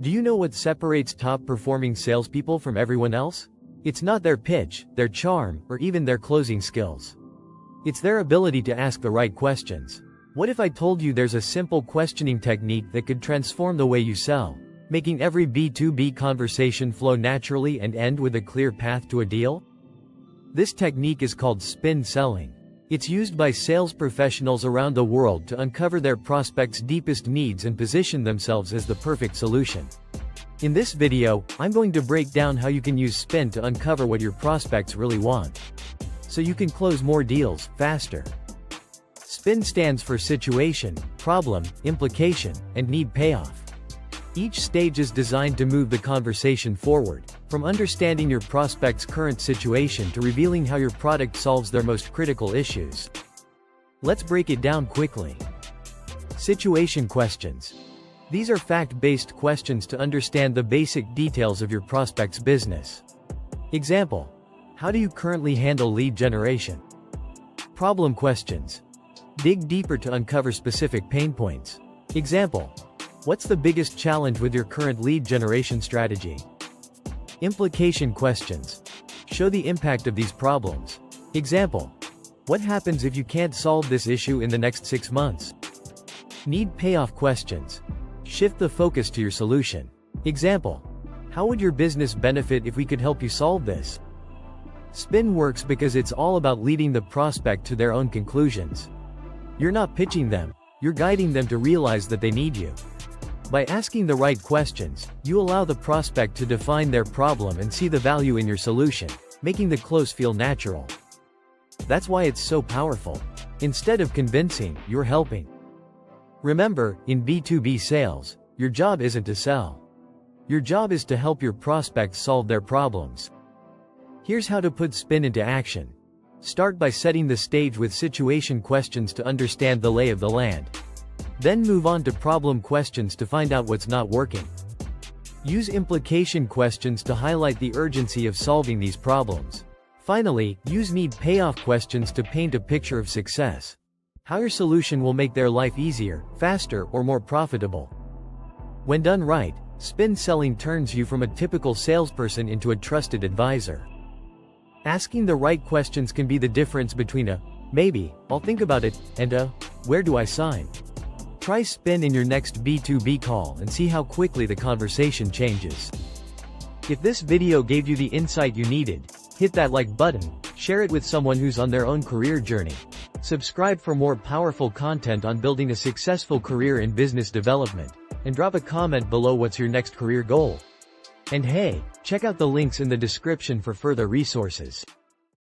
Do you know what separates top-performing salespeople from everyone else? It's not their pitch, their charm, or even their closing skills. It's their ability to ask the right questions. What if I told you there's a simple questioning technique that could transform the way you sell, making every B2B conversation flow naturally and end with a clear path to a deal? This technique is called spin selling. It's used by sales professionals around the world to uncover their prospects' deepest needs and position themselves as the perfect solution. In this video, I'm going to break down how you can use spin to uncover what your prospects really want, so you can close more deals faster. Spin stands for situation, problem, implication, and need-payoff. Each stage is designed to move the conversation forward, from understanding your prospect's current situation to revealing how your product solves their most critical issues. Let's break it down quickly. Situation questions. These are fact-based questions to understand the basic details of your prospect's business. Example: how do you currently handle lead generation? Problem questions. Dig deeper to uncover specific pain points. Example: what's the biggest challenge with your current lead generation strategy? Implication questions. Show the impact of these problems. Example: what happens if you can't solve this issue in the next 6 months? Need-payoff questions. Shift the focus to your solution. Example: how would your business benefit if we could help you solve this? Spin works because it's all about leading the prospect to their own conclusions. You're not pitching them, you're guiding them to realize that they need you. By asking the right questions, you allow the prospect to define their problem and see the value in your solution, making the close feel natural. That's why it's so powerful. Instead of convincing, you're helping. Remember, in B2B sales, your job isn't to sell. Your job is to help your prospects solve their problems. Here's how to put spin into action. Start by setting the stage with situation questions to understand the lay of the land. Then move on to problem questions to find out what's not working. Use implication questions to highlight the urgency of solving these problems. Finally, use need-payoff questions to paint a picture of success. How your solution will make their life easier, faster, or more profitable. When done right, spin selling turns you from a typical salesperson into a trusted advisor. Asking the right questions can be the difference between a "maybe, I'll think about it" and a "where do I sign?" Try spin in your next B2B call and see how quickly the conversation changes. If this video gave you the insight you needed, hit that like button, share it with someone who's on their own career journey. Subscribe for more powerful content on building a successful career in business development, and drop a comment below what's your next career goal. And hey, check out the links in the description for further resources.